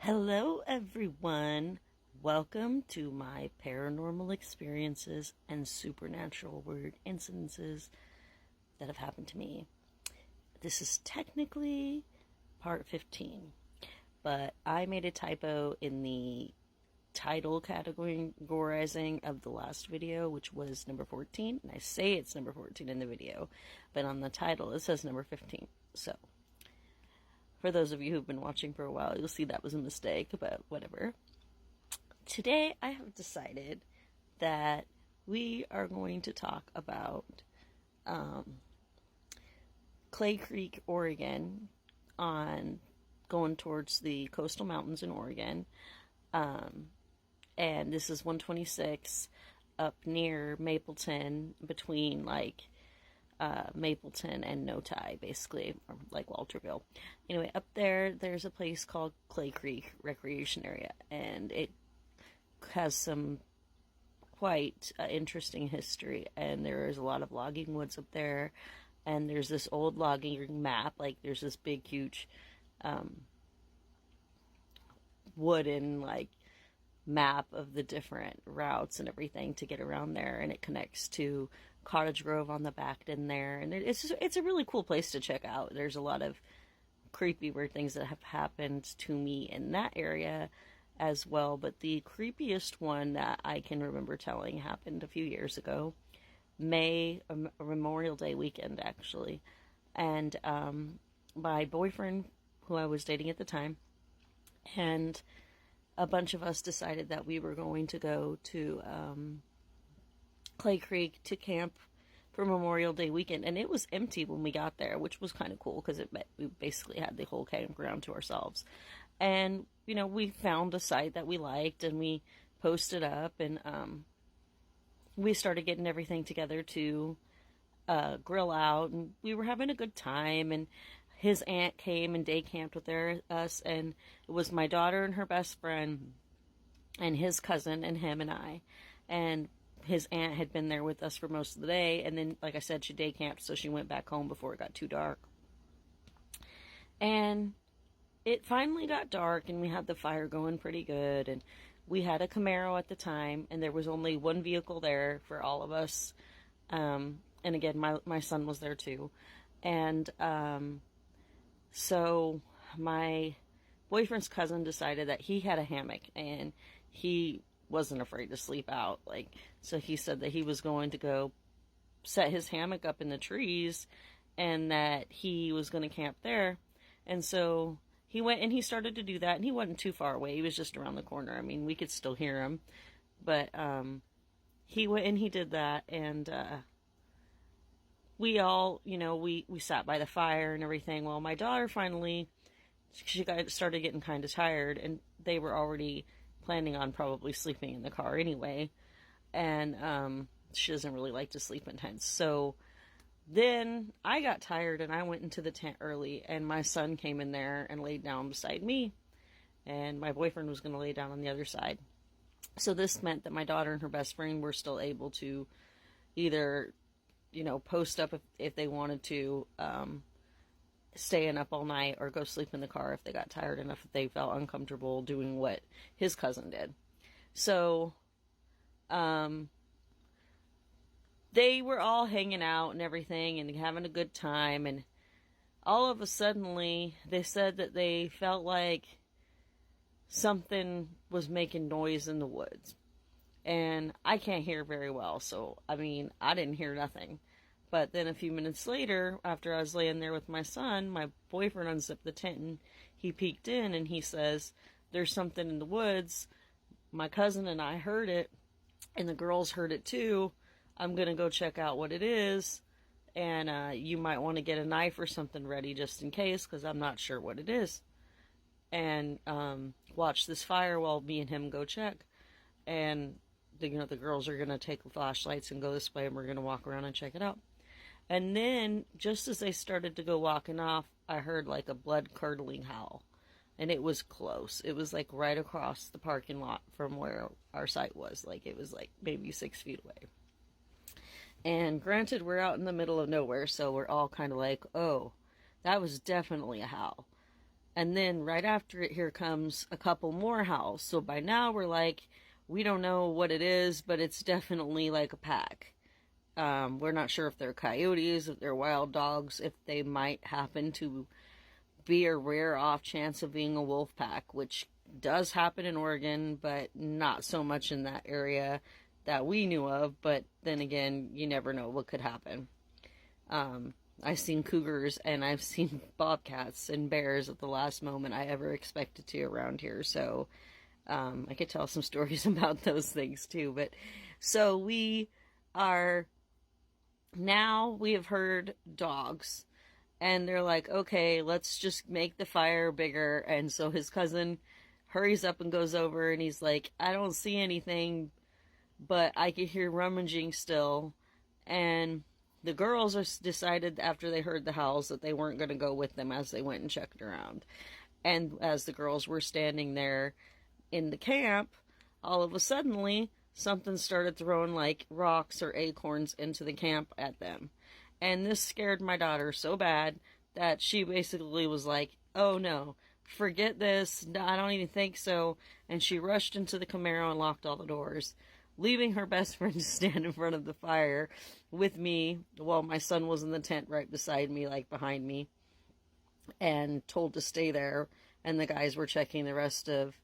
Hello, everyone. Welcome to my paranormal experiences and supernatural weird incidences that have happened to me. This is technically part 15, but I made a typo in the title categorizing of the last video, which was number 14, and I say it's number 14 in the video, but on the title it says number 15. So for those of you who've been watching for a while, you'll see that was a mistake, but whatever. Today, I have decided that we are going to talk about Clay Creek, Oregon, on going towards the coastal mountains in Oregon. And this is 126 up near Mapleton, between Mapleton and Notai, basically, or like Walterville. Anyway, up there's a place called Clay Creek Recreation Area, and it has some quite interesting history, and there's a lot of logging woods up there, and there's this old logging map, like there's this big, huge wooden, map of the different routes and everything to get around there, and it connects to Cottage Grove on the back in there, and it's a really cool place to check out. There's a lot of creepy, weird things that have happened to me in that area as well, but the creepiest one that I can remember telling happened a few years ago, a Memorial Day weekend, actually, and my boyfriend, who I was dating at the time, and a bunch of us decided that we were going to go to Clay Creek to camp for Memorial Day weekend, and it was empty when we got there, which was kind of cool because we basically had the whole campground to ourselves. And we found a site that we liked, and we posted up, and we started getting everything together to grill out, and we were having a good time. And his aunt came and day camped with us, and it was my daughter and her best friend and his cousin and him and I. And his aunt had been there with us for most of the day, and then, like I said, she day camped, so she went back home before it got too dark. And it finally got dark, and we had the fire going pretty good, and we had a Camaro at the time, and there was only one vehicle there for all of us. And again, my son was there too. And so my boyfriend's cousin decided that he had a hammock, and he wasn't afraid to sleep out. So he said that he was going to go set his hammock up in the trees, and that he was going to camp there. And so he went and he started to do that, and he wasn't too far away. He was just around the corner. I mean, we could still hear him. But he went and he did that, and we all, we sat by the fire and everything. Well, my daughter finally, she started getting kind of tired, and they were already planning on probably sleeping in the car anyway. And she doesn't really like to sleep in tents. So then I got tired, and I went into the tent early, and my son came in there and laid down beside me, and my boyfriend was going to lay down on the other side. So this meant that my daughter and her best friend were still able to either post up if they wanted to, staying up all night, or go sleep in the car if they got tired enough that they felt uncomfortable doing what his cousin did. So, they were all hanging out and everything and having a good time, and all of a sudden they said that they felt like something was making noise in the woods. And I can't hear very well, so, I didn't hear nothing. But then a few minutes later, after I was laying there with my son, my boyfriend unzipped the tent, and he peeked in, and he says, "There's something in the woods. My cousin and I heard it, and the girls heard it too. I'm going to go check out what it is, and you might want to get a knife or something ready just in case, because I'm not sure what it is. And watch this fire while me and him go check. And the girls are going to take the flashlights and go this way, and we're going to walk around and check it out." And then, just as they started to go walking off, I heard a blood-curdling howl. And it was close. It was right across the parking lot from where our site was. It was maybe 6 feet away. And granted, we're out in the middle of nowhere, so we're all kind of oh, that was definitely a howl. And then right after it, here comes a couple more howls. So by now we're like, we don't know what it is, but it's definitely like a pack. We're not sure if they're coyotes, if they're wild dogs, if they might happen to be a rare off chance of being a wolf pack, which does happen in Oregon, but not so much in that area that we knew of. But then again, you never know what could happen. I've seen cougars and I've seen bobcats and bears at the last moment I ever expected to around here. So I could tell some stories about those things too. But so we have heard dogs, and they're like, okay, let's just make the fire bigger. And so his cousin hurries up and goes over, and he's like, I don't see anything, but I could hear rummaging still. And the girls decided after they heard the howls that they weren't going to go with them as they went and checked around. And as the girls were standing there in the camp, all of a sudden, something started throwing like rocks or acorns into the camp at them. And this scared my daughter so bad that she basically was like, oh no, forget this, no, I don't even think so. And she rushed into the Camaro and locked all the doors, leaving her best friend to stand in front of the fire with me while my son was in the tent right beside me, like behind me, and told to stay there. And the guys were checking the rest of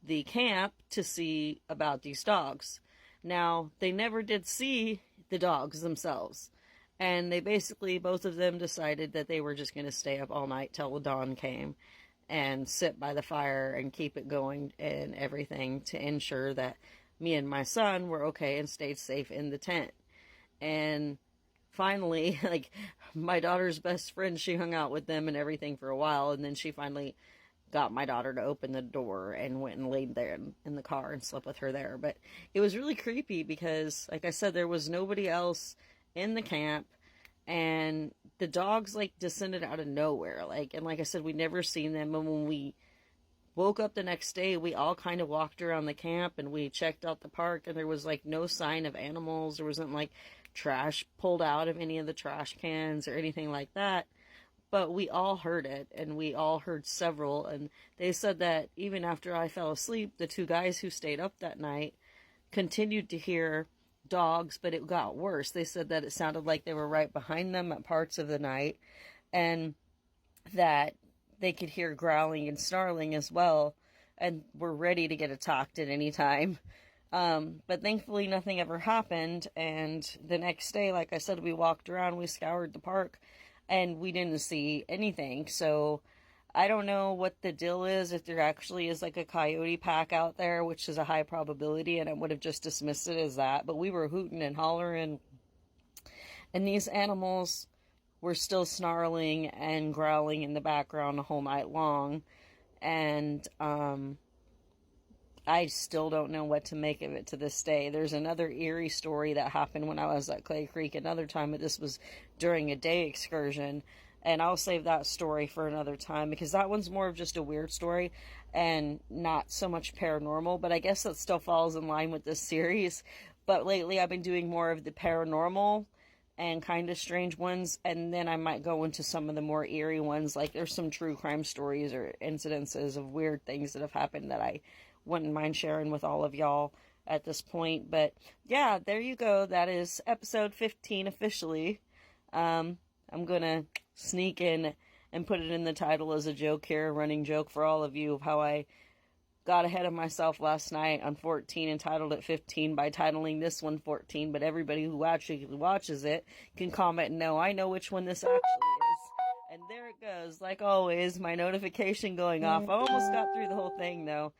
the camp to see about these dogs. Now, they never did see the dogs themselves. And they basically, both of them decided that they were just going to stay up all night till the dawn came and sit by the fire and keep it going and everything to ensure that me and my son were okay and stayed safe in the tent. And finally, like, my daughter's best friend, she hung out with them and everything for a while, and then she finally got my daughter to open the door and went and laid there in the car and slept with her there. But it was really creepy because, like I said, there was nobody else in the camp, and the dogs like descended out of nowhere. And like I said, we'd never seen them. And when we woke up the next day, we all kind of walked around the camp and we checked out the park, and there was like no sign of animals. There wasn't like trash pulled out of any of the trash cans or anything like that. But we all heard it, and we all heard several, and they said that even after I fell asleep, the two guys who stayed up that night continued to hear dogs, but it got worse. They said that it sounded like they were right behind them at parts of the night, and that they could hear growling and snarling as well, and were ready to get attacked at any time. But thankfully nothing ever happened, and the next day, like I said, we walked around, we scoured the park, and we didn't see anything. So I don't know what the deal is, if there actually is like a coyote pack out there, which is a high probability, and I would have just dismissed it as that. But we were hooting and hollering, and these animals were still snarling and growling in the background the whole night long. And I still don't know what to make of it to this day. There's another eerie story that happened when I was at Clay Creek another time, but this was during a day excursion. And I'll save that story for another time, because that one's more of just a weird story and not so much paranormal. But I guess that still falls in line with this series. But lately I've been doing more of the paranormal and kind of strange ones, and then I might go into some of the more eerie ones. Like there's some true crime stories or incidences of weird things that have happened that I wouldn't mind sharing with all of y'all at this point. But yeah, there you go. That is episode 15 officially. I'm gonna sneak in and put it in the title as a joke here, a running joke for all of you, of how I got ahead of myself last night on 14 and titled it 15 by titling this one 14, but everybody who actually watches it can comment, no, I know which one this actually is. And there it goes, like always, my notification going off. I almost got through the whole thing though.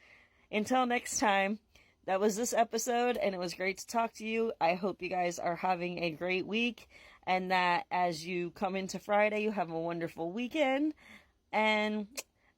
Until next time, that was this episode, and it was great to talk to you. I hope you guys are having a great week, and that as you come into Friday, you have a wonderful weekend. And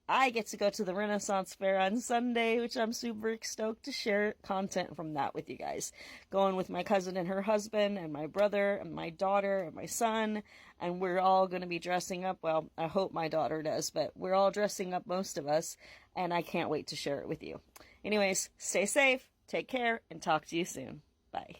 I get to go to the Renaissance Fair on Sunday, which I'm super stoked to share content from that with you guys. Going with my cousin and her husband, and my brother, and my daughter, and my son, and we're all going to be dressing up. Well, I hope my daughter does, but we're all dressing up, most of us, and I can't wait to share it with you. Anyways, stay safe, take care, and talk to you soon. Bye.